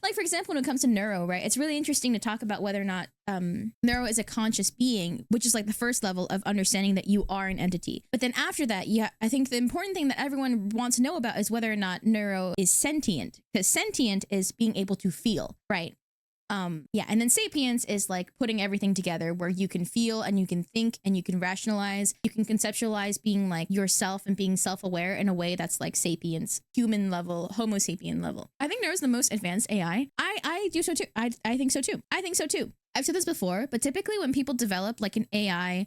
like, for example, when it comes to Neuro, right, it's really interesting to talk about whether or not Neuro is a conscious being, which is like the first level of understanding that you are an entity. But then after that, yeah, I think the important thing that everyone wants to know about is whether or not Neuro is sentient, because sentient is being able to feel, right? Yeah, and then sapience is like putting everything together where you can feel and you can think and you can rationalize, you can conceptualize being like yourself and being self-aware in a way that's like sapience, human level, homo sapien level. I think Neuro's the most advanced AI. I do so too. I think so too. I think so too. I've said this before, but typically when people develop like an AI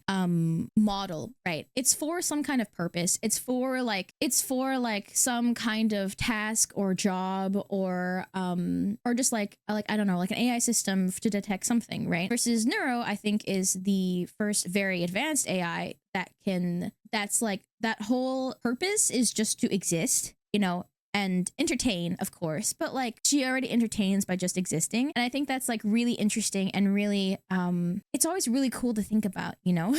model, right, it's for some kind of purpose. It's for like some kind of task or job or just like I don't know, like an AI system to detect something, right? Versus Neuro, I think, is the first very advanced AI that's like that whole purpose is just to exist, you know, and entertain, of course, but like she already entertains by just existing. And I think that's like really interesting and really it's always really cool to think about, you know,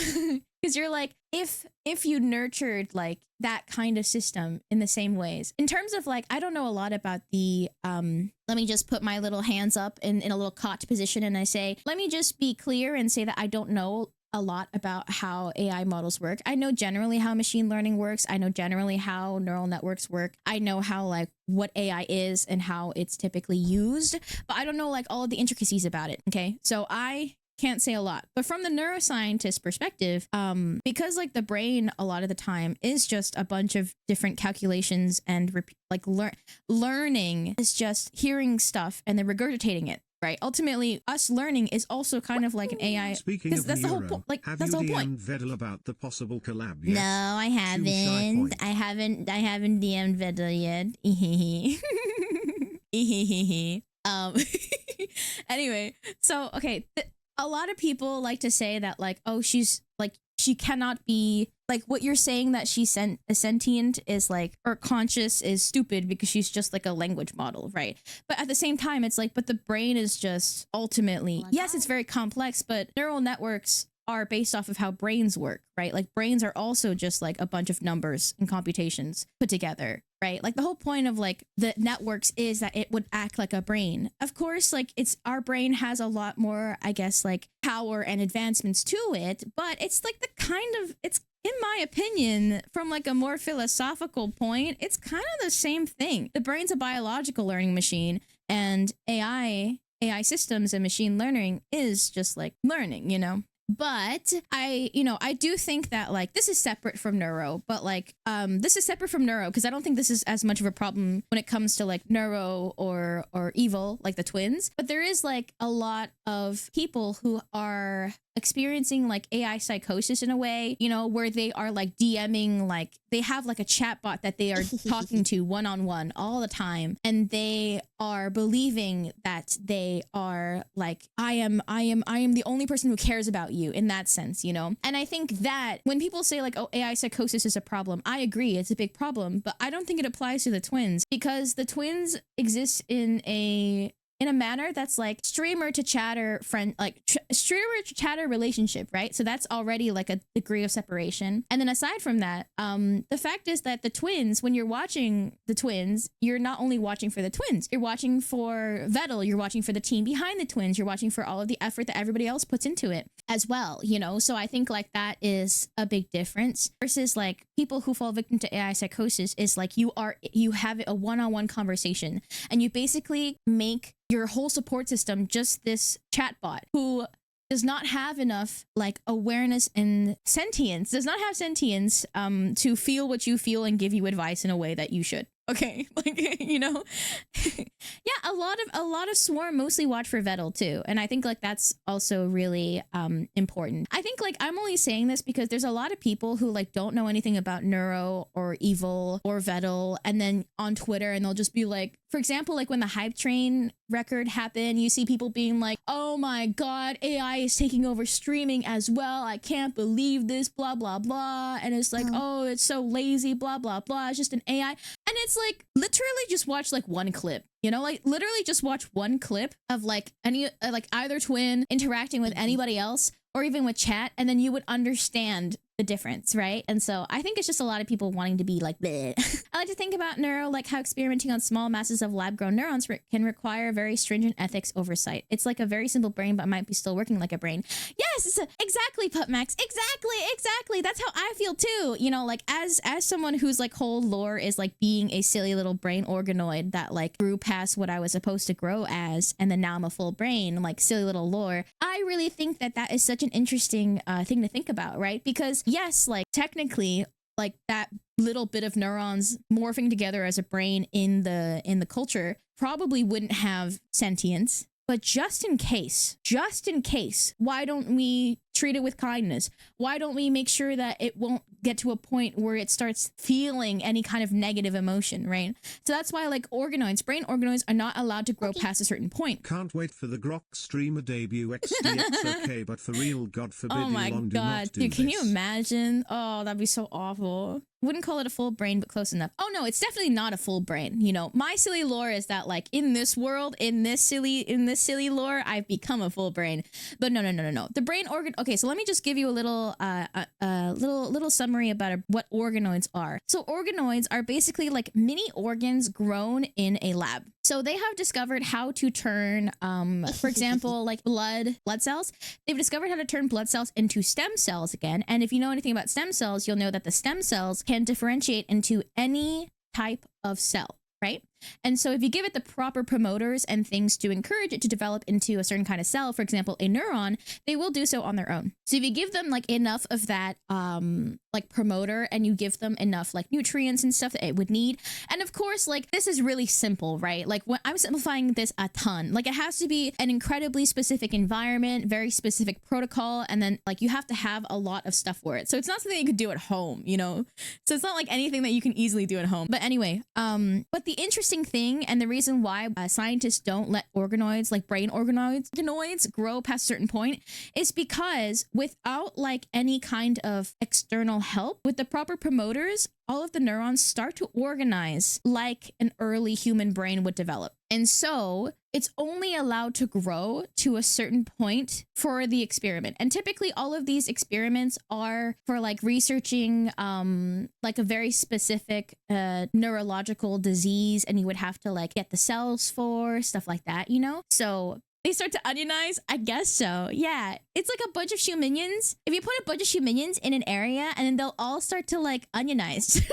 because you're like, if you nurtured like that kind of system in the same ways, in terms of like, I don't know a lot about the let me just put my little hands up in a little cot position and I say, let me just be clear and say that I don't know a lot about how AI models work. I know generally how machine learning works. I know generally how neural networks work. I know how like what AI is and how it's typically used, but I don't know like all of the intricacies about it. Okay. So I can't say a lot, but from the neuroscientist perspective, because like the brain a lot of the time is just a bunch of different calculations and learning is just hearing stuff and then regurgitating it. Right. Ultimately, us learning is also kind of like an AI. Speaking of that's Neuro, the whole like have that's you the whole point. DM'd Vedel about the possible collab yet? No, I haven't. I haven't DM'd Vedel yet. Anyway, so okay, a lot of people like to say that like, oh, she's like, she cannot be like, what you're saying that she's sentient is like, or conscious is stupid because she's just like a language model, right? But at the same time, it's like, but the brain is just ultimately, yes, it's very complex, but neural networks are based off of how brains work, right? Like brains are also just like a bunch of numbers and computations put together, right? Like the whole point of like the networks is that it would act like a brain. Of course, like our brain has a lot more, I guess, like power and advancements to it, but it's like it's, in my opinion, from like a more philosophical point, it's kind of the same thing. The brain's a biological learning machine, and AI systems and machine learning is just like learning, you know? But I do think that like this is separate from Neuro, but like this is separate from Neuro because I don't think this is as much of a problem when it comes to like Neuro or Evil, like the twins. But there is like a lot of people who are experiencing like AI psychosis in a way, you know, where they are like DMing, like they have like a chatbot that they are talking to one-on-one all the time, and they are believing that they are like, I am the only person who cares about you in that sense, you know? And I think that when people say like, oh, AI psychosis is a problem, I agree, it's a big problem, but I don't think it applies to the twins because the twins exist in a manner that's like streamer to chatter friend, like streamer to chatter relationship, right? So that's already like a degree of separation. And then aside from that, the fact is that the twins, when you're watching the twins, you're not only watching for the twins, you're watching for Vettel, you're watching for the team behind the twins, you're watching for all of the effort that everybody else puts into it as well, you know? So I think like that is a big difference versus like people who fall victim to AI psychosis is like you have a one-on-one conversation and you basically make your whole support system just this chatbot who does not have enough like awareness and sentience, to feel what you feel and give you advice in a way that you should. Okay, like, you know, yeah, a lot of Swarm mostly watch for Vettel too, and I think like that's also really important. I think like I'm only saying this because there's a lot of people who like don't know anything about Neuro or Evil or Vettel, and then on Twitter and they'll just be like, for example, like when the hype train record happened, you see people being like, oh my god, AI is taking over streaming as well, I can't believe this, blah blah blah, and it's like, oh, it's so lazy, blah blah blah, it's just an AI. And it's like, literally just watch like one clip, you know, like literally just watch one clip of like any, like either twin interacting with anybody else or even with chat. And then you would understand the difference, right? And so I think it's just a lot of people wanting to be like, bleh. I like to think about neuro like how experimenting on small masses of lab-grown neurons can require very stringent ethics oversight. It's like a very simple brain, but might be still working like a brain. Yes, exactly, Pupmax. Exactly. That's how I feel too. You know, like as someone whose like whole lore is like being a silly little brain organoid that like grew past what I was supposed to grow as, and then now I'm a full brain, like silly little lore. I really think that that is such an interesting thing to think about, right? Because yes, like technically, like that little bit of neurons morphing together as a brain in the culture probably wouldn't have sentience. But just in case, why don't we treat it with kindness? Why don't we make sure that it won't get to a point where it starts feeling any kind of negative emotion, right? So that's why like organoids, brain organoids are not allowed to grow past a certain point. Can't wait for the Grok streamer debut XDX okay, but for real, God forbid Oh my Elon do god, not do dude, can this. you imagine? Oh, that'd be so awful. Wouldn't call it a full brain, but close enough. Oh no, it's definitely not a full brain. You know, my silly lore is that like in this world, in this silly lore, I've become a full brain. But no. The brain organ. Okay, so let me just give you a little little summary about what organoids are. So organoids are basically like mini organs grown in a lab. So they have discovered how to turn, for example, like blood cells. They've discovered how to turn blood cells into stem cells again. And if you know anything about stem cells, you'll know that the stem cells can differentiate into any type of cell, right? And so if you give it the proper promoters and things to encourage it to develop into a certain kind of cell, for example, a neuron, they will do so on their own. So if you give them like enough of that like promoter, and you give them enough like nutrients and stuff that it would need. And of course, like this is really simple, right? Like when I'm simplifying this a ton, like it has to be an incredibly specific environment, very specific protocol, and then like you have to have a lot of stuff for it. So it's not something you could do at home, you know? So it's not like anything that you can easily do at home. But anyway, but the interesting thing, and the reason why scientists don't let organoids, like brain organoids grow past a certain point, is because without like any kind of external help, with the proper promoters, all of the neurons start to organize like an early human brain would develop. And so it's only allowed to grow to a certain point for the experiment. And typically all of these experiments are for like researching like a very specific neurological disease, and you would have to like get the cells for stuff like that, you know? So they start to onionize? I guess so. Yeah. It's like a bunch of Shoominions. If you put a bunch of Shoominions in an area, and then they'll all start to like onionize.